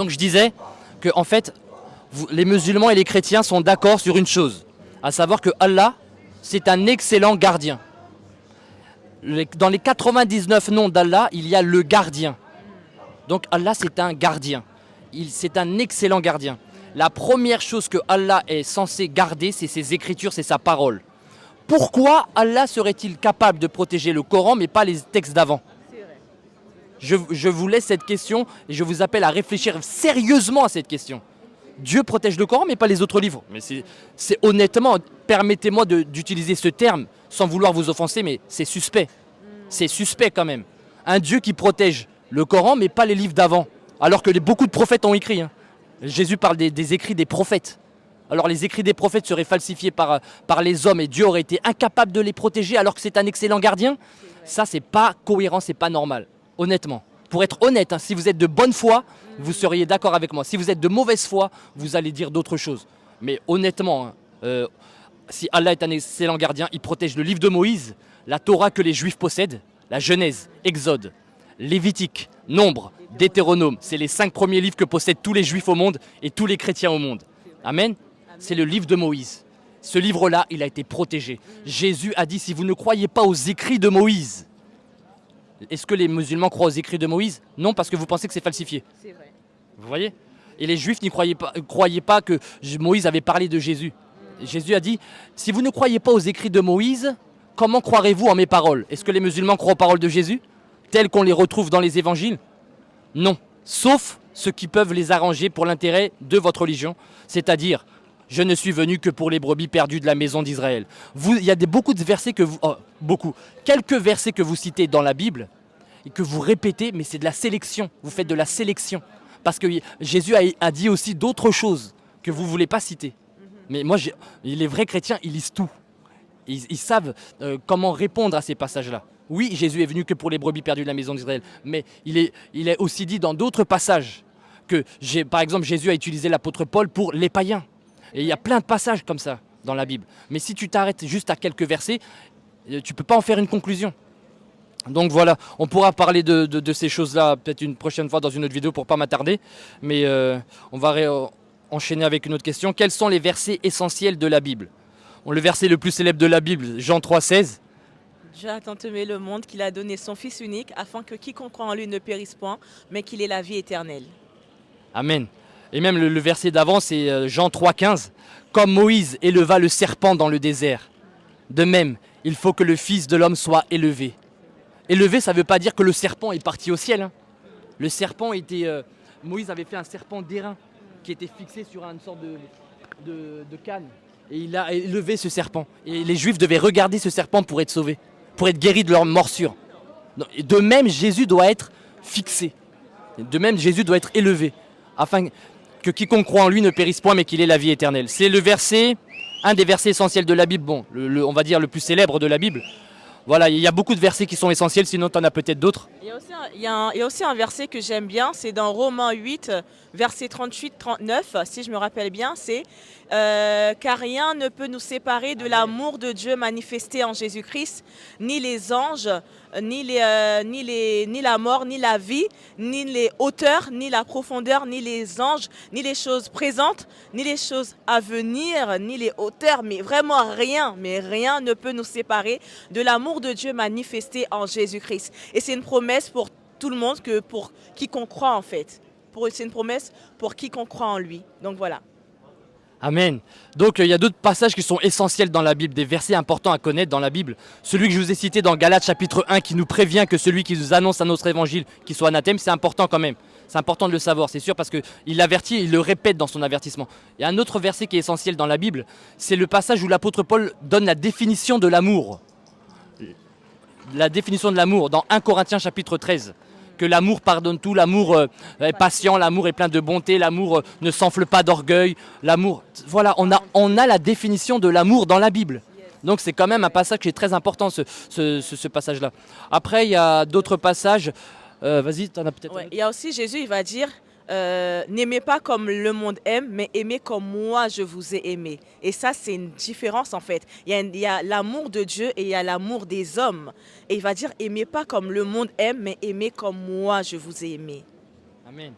Donc je disais que en fait, les musulmans et les chrétiens sont d'accord sur une chose, à savoir que Allah, c'est un excellent gardien. Dans les 99 noms d'Allah, il y a le gardien. Donc Allah, c'est un gardien. C'est un excellent gardien. La première chose que Allah est censé garder, c'est ses écritures, c'est sa parole. Pourquoi Allah serait-il capable de protéger le Coran, mais pas les textes d'avant ? Je vous laisse cette question et je vous appelle à réfléchir sérieusement à cette question. Dieu protège le Coran mais pas les autres livres. Mais c'est honnêtement, permettez-moi d'utiliser ce terme sans vouloir vous offenser, mais c'est suspect. C'est suspect quand même. Un Dieu qui protège le Coran mais pas les livres d'avant. Alors que beaucoup de prophètes ont écrit. Jésus parle des écrits des prophètes. Alors les écrits des prophètes seraient falsifiés par les hommes et Dieu aurait été incapable de les protéger alors que c'est un excellent gardien. Ça, c'est pas cohérent, c'est pas normal. Honnêtement, pour être honnête, si vous êtes de bonne foi, vous seriez d'accord avec moi. Si vous êtes de mauvaise foi, vous allez dire d'autres choses. Mais honnêtement, si Allah est un excellent gardien, il protège le livre de Moïse, la Torah que les Juifs possèdent, la Genèse, Exode, Lévitique, Nombre, Deutéronome. C'est les 5 premiers livres que possèdent tous les Juifs au monde et tous les chrétiens au monde. Amen. C'est le livre de Moïse. Ce livre-là, il a été protégé. Jésus a dit, si vous ne croyez pas aux écrits de Moïse, est-ce que les musulmans croient aux écrits de Moïse? Non, parce que vous pensez que c'est falsifié. C'est vrai. Vous voyez? Et les Juifs n'y croyaient pas que Moïse avait parlé de Jésus. Jésus a dit, si vous ne croyez pas aux écrits de Moïse, comment croirez-vous en mes paroles? Est-ce que les musulmans croient aux paroles de Jésus, telles qu'on les retrouve dans les évangiles? Non, sauf ceux qui peuvent les arranger pour l'intérêt de votre religion, c'est-à-dire, je ne suis venu que pour les brebis perdues de la maison d'Israël. Il y a beaucoup de versets quelques versets que vous citez dans la Bible et que vous répétez, mais c'est de la sélection. Vous faites de la sélection. Parce que Jésus a dit aussi d'autres choses que vous ne voulez pas citer. Mais moi, les vrais chrétiens, ils lisent tout. Ils savent comment répondre à ces passages-là. Oui, Jésus est venu que pour les brebis perdues de la maison d'Israël, mais il est aussi dit dans d'autres passages que, par exemple, Jésus a utilisé l'apôtre Paul pour les païens. Et il y a plein de passages comme ça dans la Bible. Mais si tu t'arrêtes juste à quelques versets, tu ne peux pas en faire une conclusion. Donc voilà, on pourra parler de ces choses-là peut-être une prochaine fois dans une autre vidéo pour ne pas m'attarder. Mais on va enchaîner avec une autre question. Quels sont les versets essentiels de la Bible? Le verset le plus célèbre de la Bible, Jean 3,16. Dieu a tant aimé le monde qu'il a donné son Fils unique afin que quiconque croit en lui ne périsse point, mais qu'il ait la vie éternelle. Amen. Et même le verset d'avant, c'est Jean 3,15. Comme Moïse éleva le serpent dans le désert, de même, il faut que le Fils de l'homme soit élevé. Élevé, ça ne veut pas dire que le serpent est parti au ciel. Le serpent était... Moïse avait fait un serpent d'airain qui était fixé sur une sorte de canne. Et il a élevé ce serpent. Et les Juifs devaient regarder ce serpent pour être sauvés, pour être guéris de leur morsure. De même, Jésus doit être fixé. De même, Jésus doit être élevé, afin que quiconque croit en lui ne périsse point, mais qu'il ait la vie éternelle. C'est le verset, un des versets essentiels de la Bible, bon, on va dire le plus célèbre de la Bible. Voilà, il y a beaucoup de versets qui sont essentiels, sinon tu en as peut-être d'autres. Il y a aussi un verset que j'aime bien, c'est dans Romains 8, verset 38-39, si je me rappelle bien, c'est car rien ne peut nous séparer de l'amour de Dieu manifesté en Jésus-Christ, ni les anges, ni la mort, ni la vie, ni les hauteurs, ni la profondeur, ni les anges, ni les choses présentes, ni les choses à venir, ni les hauteurs, mais vraiment rien, mais rien ne peut nous séparer de l'amour de Dieu manifesté en Jésus-Christ. Et c'est une promesse pour tout le monde, que pour quiconque croit en fait. C'est une promesse pour quiconque croit en lui. Donc voilà. Amen. Donc il y a d'autres passages qui sont essentiels dans la Bible, des versets importants à connaître dans la Bible. Celui que je vous ai cité dans Galates chapitre 1 qui nous prévient que celui qui nous annonce à notre évangile qui soit anathème, c'est important quand même. C'est important de le savoir, c'est sûr, parce qu'il avertit, il le répète dans son avertissement. Il y a un autre verset qui est essentiel dans la Bible, c'est le passage où l'apôtre Paul donne la définition de l'amour. La définition de l'amour dans 1 Corinthiens chapitre 13. Que l'amour pardonne tout, l'amour est patient, l'amour est plein de bonté, l'amour ne s'enfle pas d'orgueil, l'amour... Voilà, on a la définition de l'amour dans la Bible. Donc c'est quand même un passage qui est très important, ce passage-là. Après, il y a d'autres passages. Vas-y, tu en as peut-être... Ouais, il y a aussi Jésus, il va dire, n'aimez pas comme le monde aime, mais aimez comme moi je vous ai aimé. Et ça, c'est une différence en fait. Il y a l'amour de Dieu et il y a l'amour des hommes. Et il va dire, aimez pas comme le monde aime, mais aimez comme moi je vous ai aimé. Amen.